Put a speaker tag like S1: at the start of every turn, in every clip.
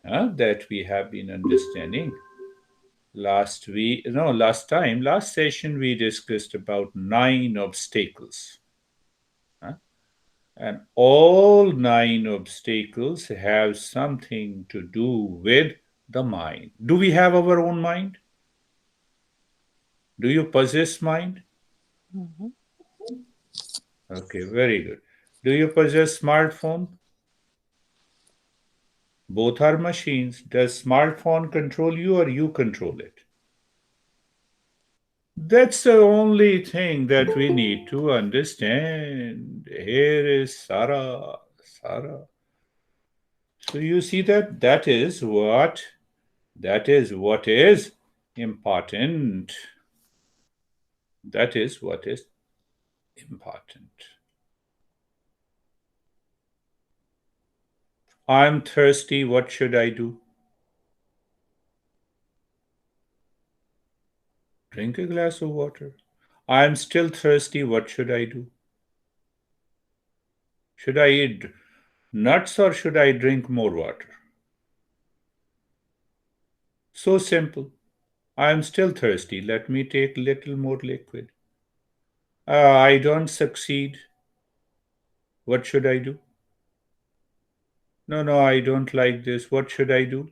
S1: that we have been understanding. Last session we discussed about 9 obstacles. huh? And all 9 obstacles have something to do with the mind. Do we have our own mind? Do you possess mind?
S2: Mhm.
S1: Okay, very good. Do you possess smartphone? Both are machines. Does smartphone control you or you control it? That's the only thing that we need to understand. Here is Sarah. Sarah. So you see that is what is important. That is what is important. I'm thirsty. What should I do? Drink a glass of water. I'm still thirsty. What should I do? Should I eat nuts or should I drink more water? So simple. I am still thirsty. Let me take little more liquid. I don't succeed. What should I do? No, no, I don't like this. What should I do?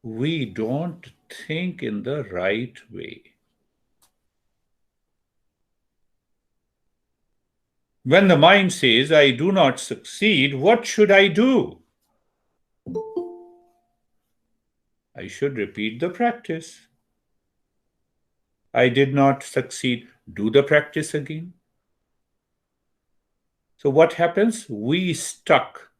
S1: We don't think in the right way. When the mind says, I do not succeed, what should I do? I should repeat the practice. I did not succeed. Do the practice again. So what happens? We stuck.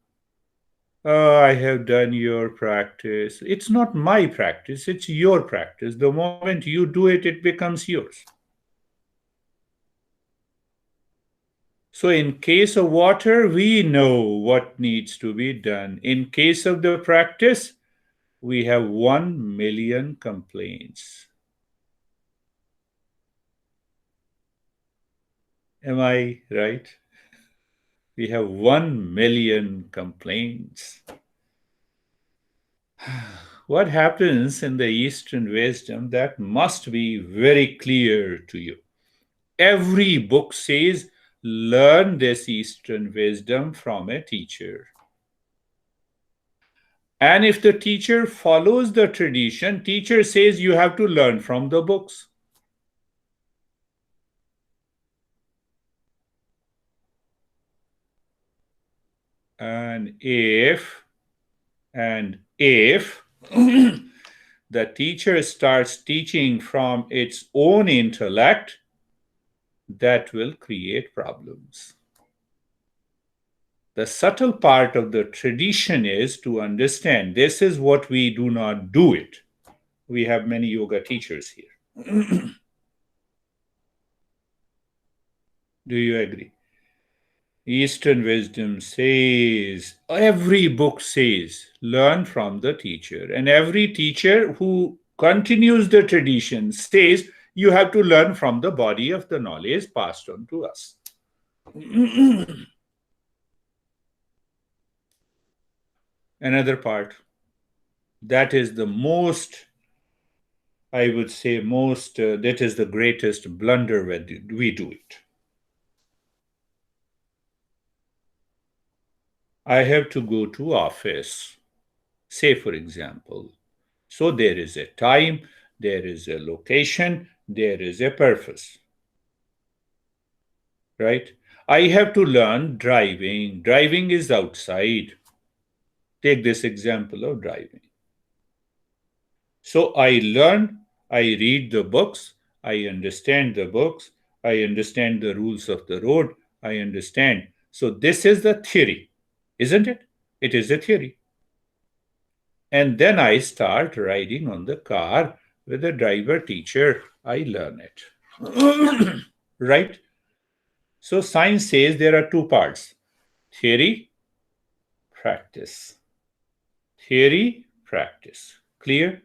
S1: Oh, I have done your practice. It's not my practice, it's your practice. The moment you do it, it becomes yours. So, in case of water, we know what needs to be done. In case of the practice, we have 1 million complaints. Am I right? We have 1 million complaints. What happens in the Eastern wisdom that must be very clear to you. Every book says, learn this Eastern wisdom from a teacher. And if the teacher follows the tradition, teacher says you have to learn from the books. And if the teacher starts teaching from its own intellect, that will create problems. The subtle part of the tradition is to understand this is what we do not do it. We have many yoga teachers here. Do you agree? Eastern wisdom says, every book says, learn from the teacher. And every teacher who continues the tradition says, you have to learn from the body of the knowledge passed on to us. Another part, that is the most, I would say, that is the greatest blunder when we do it. I have to go to office, say for example. So there is a time, there is a location, there is a purpose, right? I have to learn driving. Driving is outside. Take this example of driving. So I learn, I read the books, I understand the books, I understand the rules of the road, I understand. So this is the theory, isn't it? It is a theory. And then I start riding on the car with the driver teacher. I learn it. Right? So science says there are 2 parts: theory, practice. Theory, practice. Clear?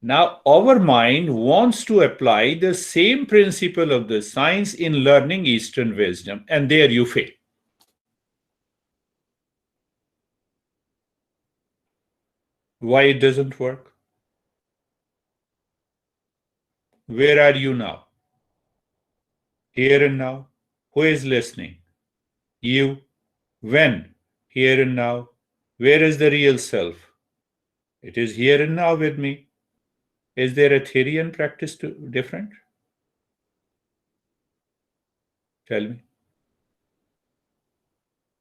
S1: Now, our mind wants to apply the same principle of the science in learning Eastern wisdom, and there you fail. Why it doesn't work? Where are you now? Here and now. Who is listening? You. When? Here and now. Where is the real self? It is here and now with me. Is there a theory and practice different? Tell me.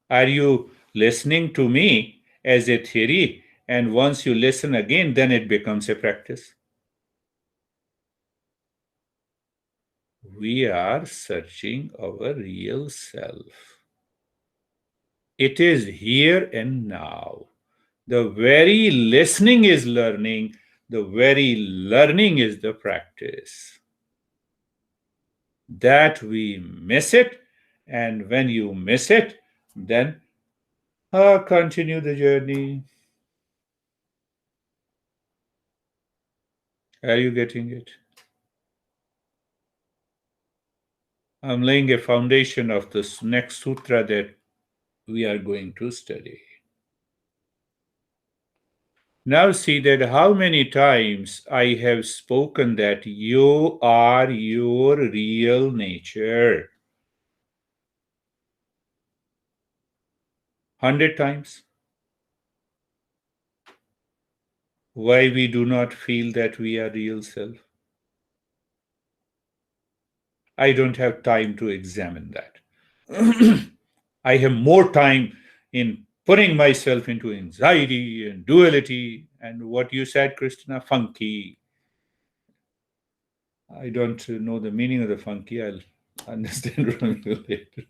S1: Are you listening to me as a theory, and once you listen again, then it becomes a practice? We are searching our real self. It is here and now. The very listening is learning, the very learning is the practice. That we miss it, and when you miss it, then continue the journey. Are you getting it? I'm laying a foundation of this next sutra that we are going to study. Now see that how many times I have spoken that you are your real nature. 100 times. Why we do not feel that we are real self? I don't have time to examine that. I have more time in putting myself into anxiety and duality and what you said, Christina, funky. I don't know the meaning of the funky. I'll understand from you later.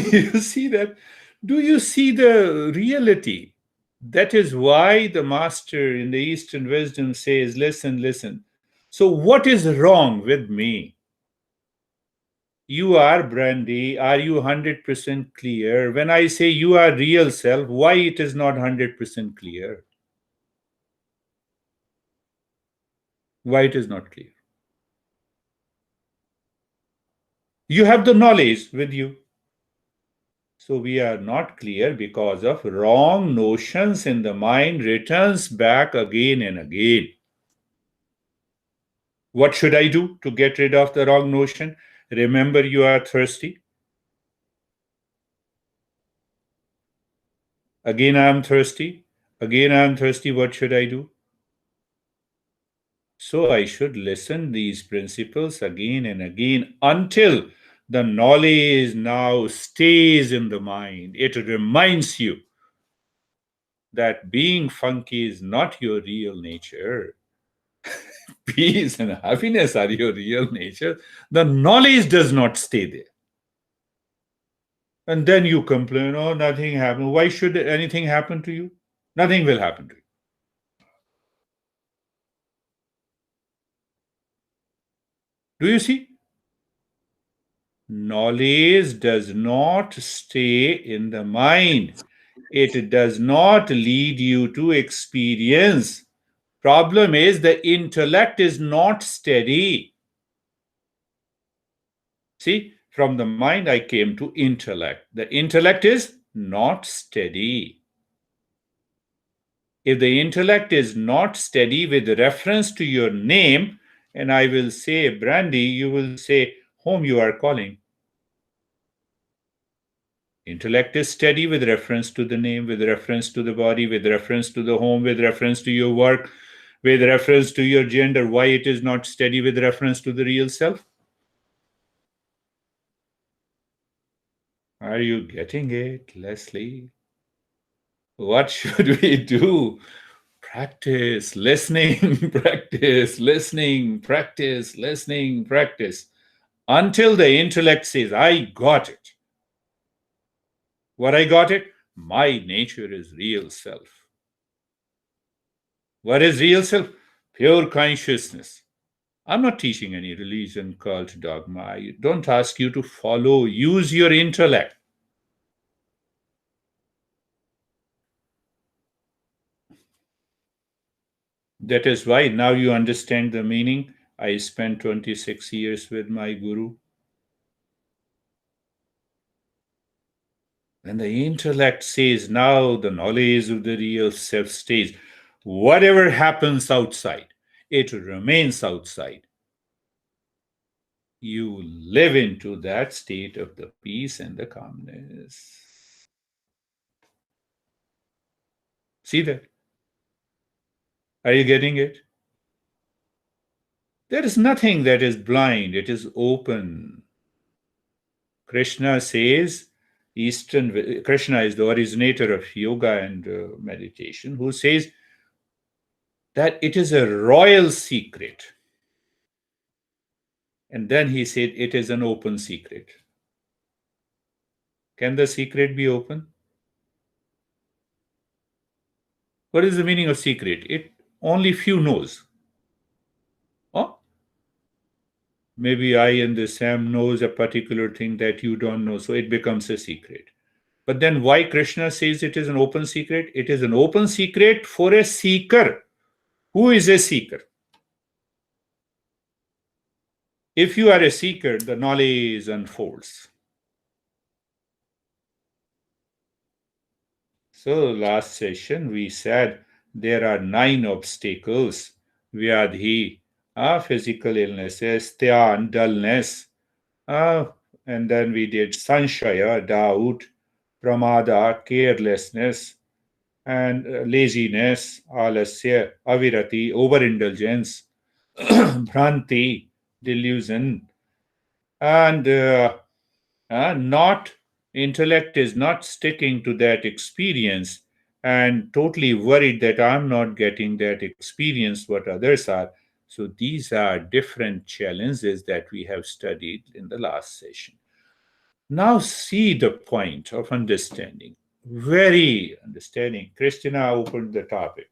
S1: You see that? Do you see the reality? That is why the master in the Eastern wisdom says, listen, listen. So, what is wrong with me? You are Brandy. Are you 100% clear? When I say you are real self, why it is not 100% clear? Why it is not clear? You have the knowledge with you. So we are not clear because of wrong notions in the mind returns back again and again. What should I do to get rid of the wrong notion? Remember, you are thirsty. Again, I am thirsty. Again, I am thirsty. What should I do? So I should listen these principles again and again until the knowledge now stays in the mind. It reminds you that being funky is not your real nature. Peace and happiness are your real nature. The knowledge does not stay there. And then you complain, oh, nothing happened. Why should anything happen to you? Nothing will happen to you. Do you see? Knowledge does not stay in the mind. It does not lead you to experience. Problem is the intellect is not steady. See, from the mind I came to intellect. The intellect is not steady. If the intellect is not steady with reference to your name, and I will say Brandy, you will say whom you are calling. Intellect is steady with reference to the name, with reference to the body, with reference to the home, with reference to your work, with reference to your gender. Why it is not steady with reference to the real self? Are you getting it, Leslie? What should we do? Practice listening, practice listening, practice listening, practice until the intellect says, I got it. What I got it? My nature is real self. What is real self? Pure consciousness. I'm not teaching any religion, cult, dogma. I don't ask you to follow. Use your intellect. That is why now you understand the meaning. I spent 26 years with my guru. When the intellect says, now the knowledge of the real self stays, whatever happens outside, it remains outside. You live into that state of the peace and the calmness. See that? Are you getting it? There is nothing that is blind, it is open. Krishna says, Krishna is the originator of yoga and meditation, who says that it is a royal secret. And then he said, it is an open secret. Can the secret be open? What is the meaning of secret? It only few knows. Oh, maybe I and the Sam knows a particular thing that you don't know, so it becomes a secret. But then why Krishna says it is an open secret? It is an open secret for a seeker. Who is a seeker? If you are a seeker, the knowledge unfolds. So last session we said there are 9 obstacles. Vyadhi, physical illnesses, dhyan, dullness, and then we did sanshaya, doubt, pramada, carelessness, and laziness, alasya, avirati, overindulgence, bhranti, delusion, and not intellect is not sticking to that experience and totally worried that I'm not getting that experience what others are. So these are different challenges that we have studied in the last session. Now see the point of understanding. Very understanding. Christina opened the topic.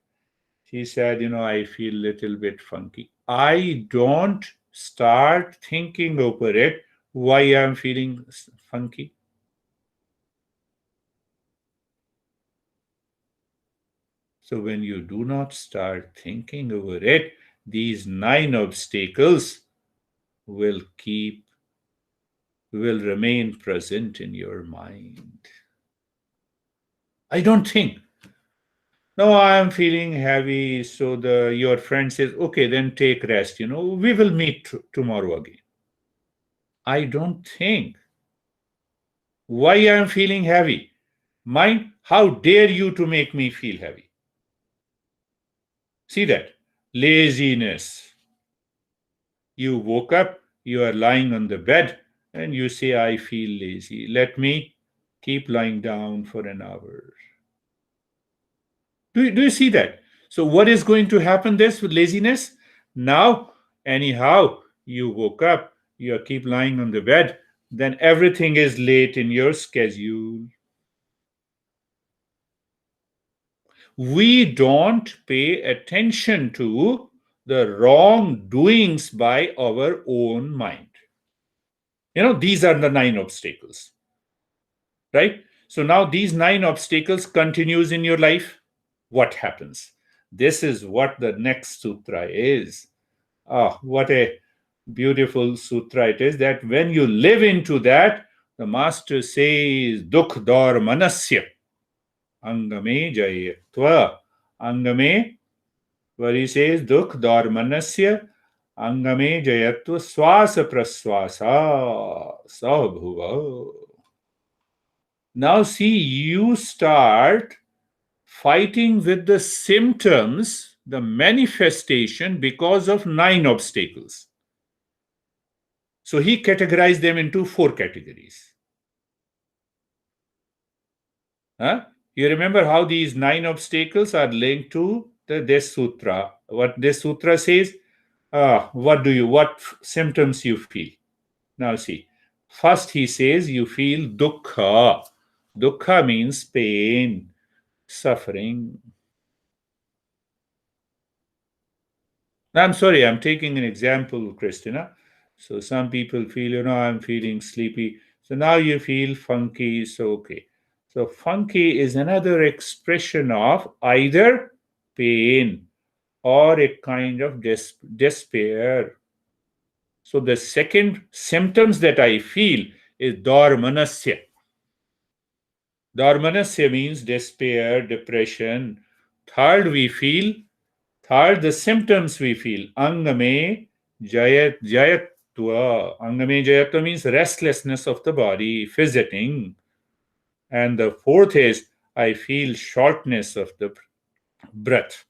S1: She said, I feel a little bit funky. I don't start thinking over it, why I'm feeling funky. So when you do not start thinking over it, these 9 obstacles will remain present in your mind. I don't think. No, I am feeling heavy. So your friend says, okay, then take rest. We will meet tomorrow again. I don't think. Why I am feeling heavy? Mind, how dare you to make me feel heavy? See that? Laziness. You woke up, you are lying on the bed, and you say, I feel lazy. Let me keep lying down for an hour. Do you see that? So, what is going to happen this with laziness? Now, anyhow, you woke up, you keep lying on the bed, then everything is late in your schedule. We don't pay attention to the wrongdoings by our own mind. These are the 9 obstacles, right? So now these 9 obstacles continues in your life. What happens? This is what the next sutra is. What a beautiful sutra it is, that when you live into that, the master says, dukh dor manasya angame jayatva angame, where he says, dukh dor manasya angame jayatva swasa praswasa sabhuva. Now, see, you start fighting with the symptoms, the manifestation, because of 9 obstacles. So he categorized them into 4 categories. You remember how these 9 obstacles are linked to this sutra. What this sutra says, what symptoms you feel. Now see, first he says you feel dukkha. Dukkha means pain, suffering. I'm sorry, I'm taking an example, Christina. So some people feel, I'm feeling sleepy. So now you feel funky. So, okay. So funky is another expression of either pain or a kind of despair. So the second symptoms that I feel is dormanasya. Dormanasya means despair, depression. Third, the symptoms we feel. Angame jayatva. Angame jayatva means restlessness of the body, fidgeting. And the fourth is, I feel shortness of the breath.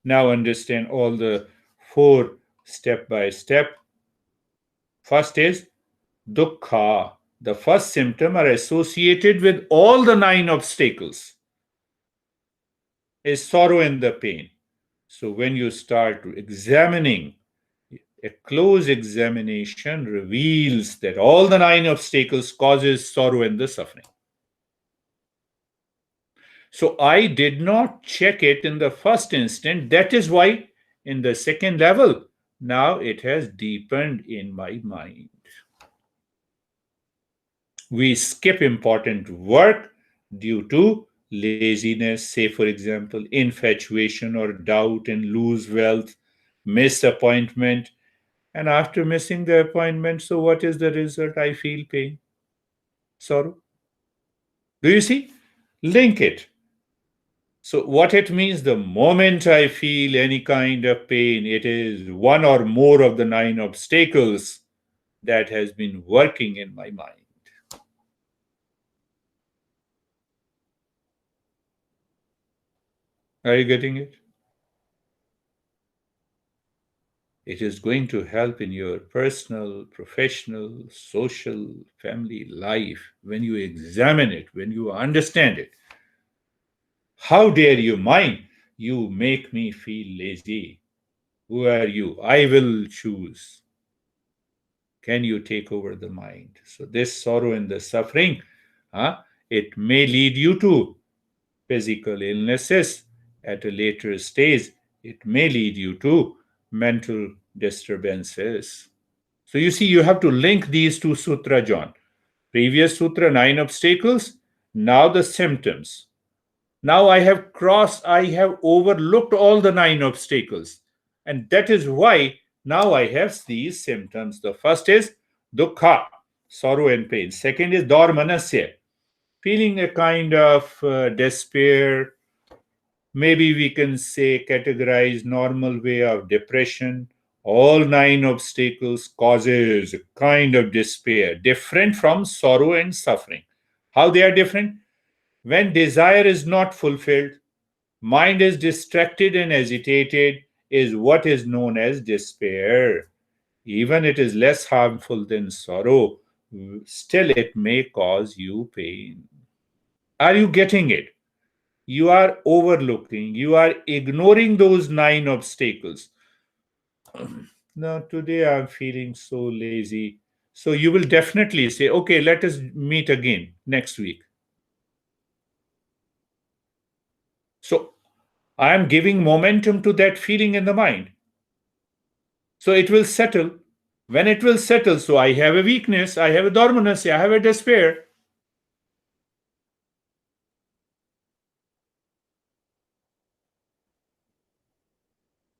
S1: Now understand all the four step by step. First is dukkha. The first symptom are associated with all the 9 obstacles is sorrow and the pain. So when you start examining, a close examination reveals that all the 9 obstacles causes sorrow and the suffering. So I did not check it in the first instant. That is why in the second level, now it has deepened in my mind. We skip important work due to laziness, say, for example, infatuation or doubt and lose wealth, miss appointment. And after missing the appointment, so what is the result? I feel pain, sorrow. Do you see? Link it. So, what it means, the moment I feel any kind of pain, it is one or more of the 9 obstacles that has been working in my mind. Are you getting it? It is going to help in your personal, professional, social, family life when you examine it, when you understand it. How dare you, mind? You make me feel lazy. Who are you? I will choose. Can you take over the mind? So, this sorrow and the suffering, it may lead you to physical illnesses at a later stage. It may lead you to mental disturbances. So, you see, you have to link these two sutra, John. Previous sutra, 9 obstacles, now the symptoms. Now I have overlooked all the 9 obstacles. And that is why now I have these symptoms. The first is dukkha, sorrow and pain. Second is dormanasya, feeling a kind of despair. Maybe we can say categorize normal way of depression. All 9 obstacles causes a kind of despair, different from sorrow and suffering. How they are different? When desire is not fulfilled, mind is distracted and agitated, is what is known as despair. Even it is less harmful than sorrow, still it may cause you pain. Are you getting it? You are overlooking, you are ignoring those 9 obstacles. Now, today I'm feeling so lazy. So you will definitely say, okay, let us meet again next week. So I am giving momentum to that feeling in the mind. So it will settle. When it will settle, so I have a weakness, I have a dormancy, I have a despair.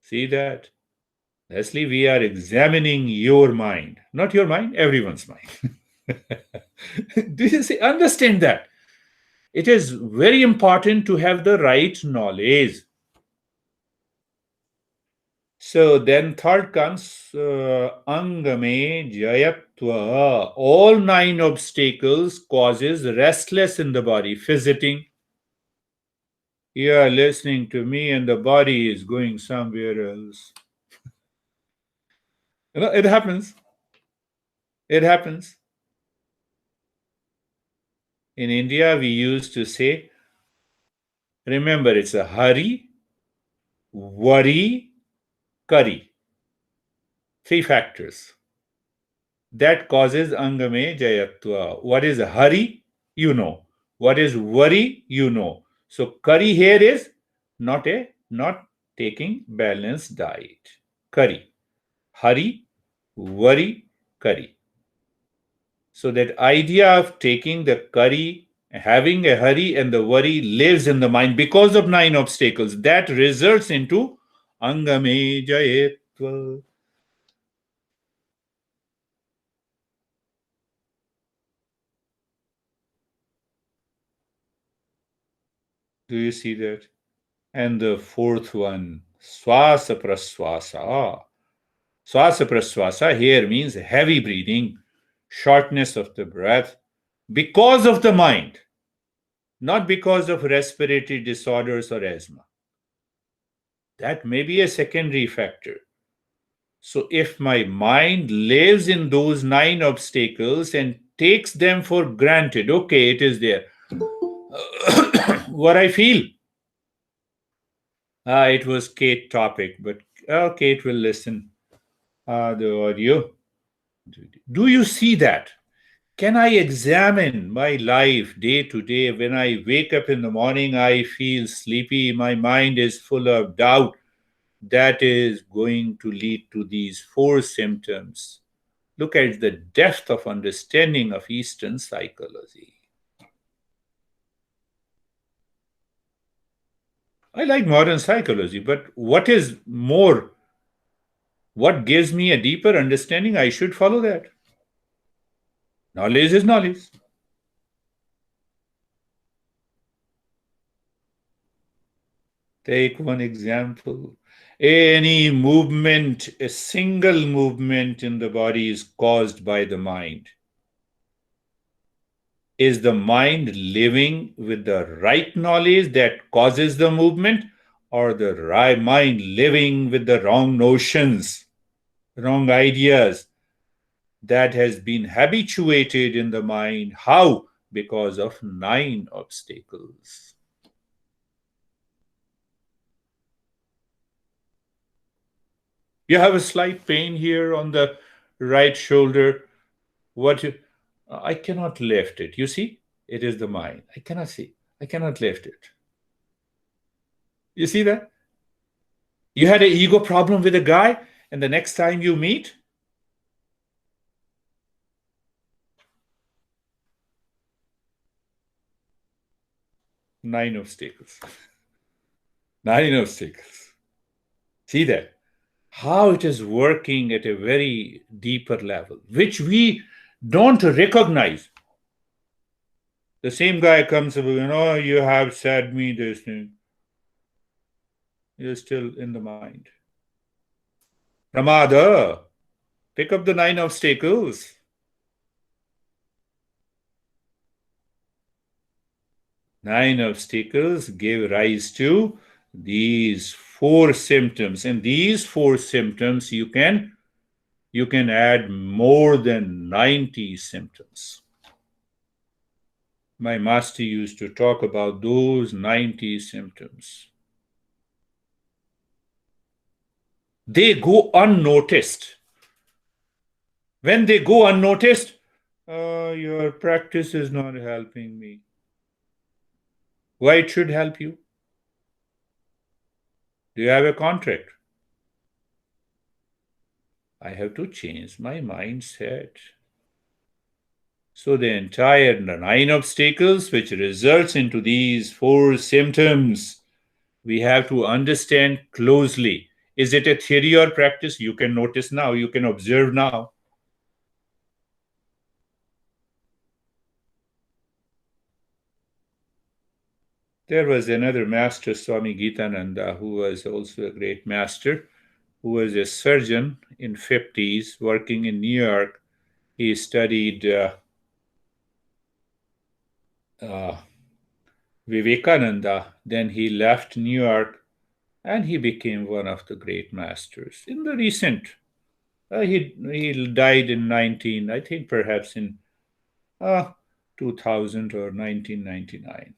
S1: See that? Leslie, we are examining your mind, not your mind, everyone's mind. Do you see? Understand that? It is very important to have the right knowledge. So then third comes angame jayatva. All 9 obstacles causes restless in the body, fidgeting. You are listening to me and the body is going somewhere else. It happens. It happens. In India, we used to say, remember, it's a hurry, worry, curry. 3 factors. That causes angame jayatva. What is hurry? You know. What is worry? You know. So curry here is not taking balanced diet. Curry. Hurry, worry, curry. So that idea of taking the curry, having a hurry and the worry lives in the mind because of 9 obstacles. That results into angame jayatva. Do you see that? And the fourth one, swasa praswasa. Swasa praswasa here means heavy breathing, shortness of the breath, because of the mind, not because of respiratory disorders or asthma. That may be a secondary factor. So if my mind lives in those nine obstacles and takes them for granted, okay, it is there. What I feel. It was Kate topic, but Kate will listen the audio. Do you see that? Can I examine my life day to day? When I wake up in the morning, I feel sleepy. My mind is full of doubt. That is going to lead to these four symptoms. Look at the depth of understanding of Eastern psychology. I like modern psychology, but what gives me a deeper understanding, I should follow that. Knowledge is knowledge. Take one example. Any movement, a single movement in the body is caused by the mind. Is the mind living with the right knowledge that causes the movement, or the right mind living with the wrong notions, wrong ideas that has been habituated in the mind? How? Because of nine obstacles. You have a slight pain here on the right shoulder. What? I cannot lift it. You see, it is the mind. I cannot see. I cannot lift it. You see that? You had an ego problem with a guy, and the next time you meet, nine obstacles. Nine obstacles. See that? How it is working at a very deeper level, which we don't recognize. The same guy comes up, you have said me this thing. You're still in the mind. Ramada, pick up the nine obstacles. Nine obstacles give rise to these four symptoms. And these four symptoms, you can add more than 90 symptoms. My master used to talk about those 90 symptoms. They go unnoticed. When they go unnoticed, your practice is not helping me. Why it should help you? Do you have a contract? I have to change my mindset. So the entire nine obstacles, which results into these four symptoms, we have to understand closely. Is it a theory or practice? You can notice now, you can observe now. There was another master, Swami Gitananda, who was also a great master, who was a surgeon in 50s working in New York. He studied Vivekananda. Then he left New York and he became one of the great masters. In the recent, he died in I think perhaps in 2000 or 1999.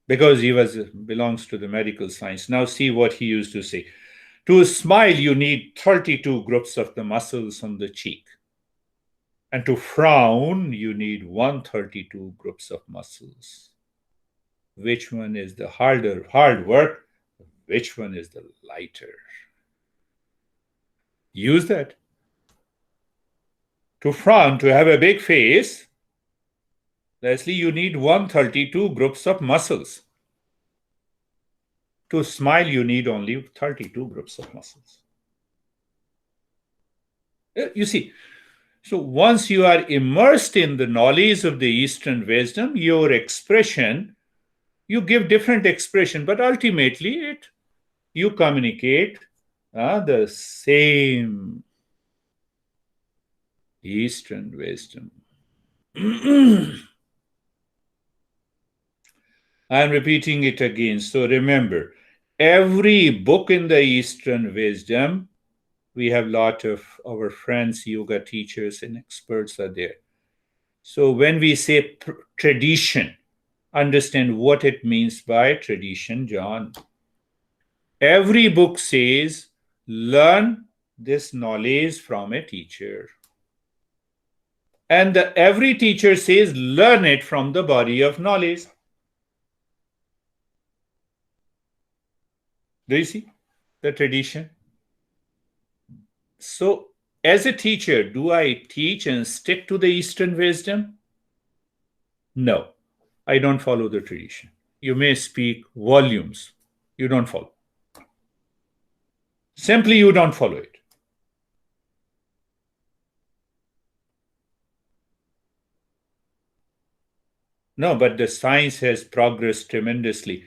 S1: Because he belongs to the medical science. Now see what he used to say. To smile, you need 32 groups of the muscles on the cheek. And to frown, you need 132 groups of muscles. Which one is the hard work? Which one is the lighter? Use that. To frown, to have a big face, Leslie, you need 132 groups of muscles. To smile, you need only 32 groups of muscles. You see, so once you are immersed in the knowledge of the Eastern wisdom, your expression You give different expression, but ultimately you communicate the same Eastern wisdom. I'm repeating it again. So remember, every book in the Eastern wisdom, we have a lot of our friends, yoga teachers, and experts are there. So when we say tradition, understand what it means by tradition, John. Every book says, learn this knowledge from a teacher. And every teacher says, learn it from the body of knowledge. Do you see the tradition? So, as a teacher, do I teach and stick to the Eastern wisdom? No, I don't follow the tradition. You may speak volumes, you don't follow. Simply, you don't follow it. No, but the science has progressed tremendously.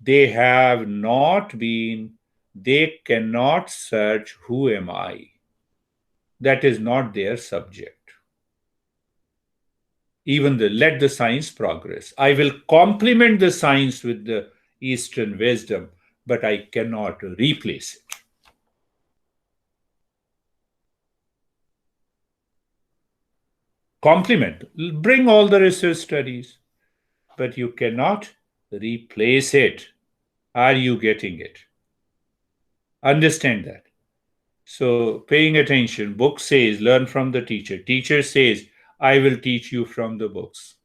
S1: They have not been, they cannot search who am I. That is not their subject. Even let the science progress. I will complement the science with the Eastern wisdom, but I cannot replace it. Complement, bring all the research studies, but you cannot replace it. Are you getting it? Understand that. So, paying attention, book says, learn from the teacher. Teacher says, I will teach you from the books.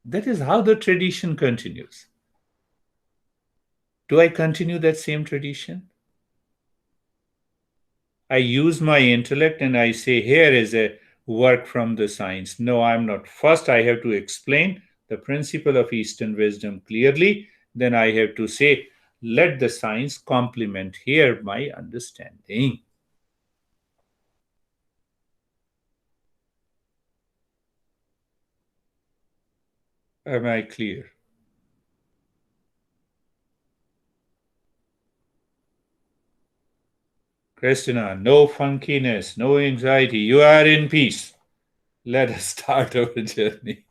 S1: That is how the tradition continues. Do I continue that same tradition? I use my intellect and I say, here is a work from the science. No, I'm not. First, I have to explain the principle of Eastern wisdom clearly. Then I have to say, let the science complement here my understanding. Am I clear? Christina, no funkiness, no anxiety. You are in peace. Let us start our journey.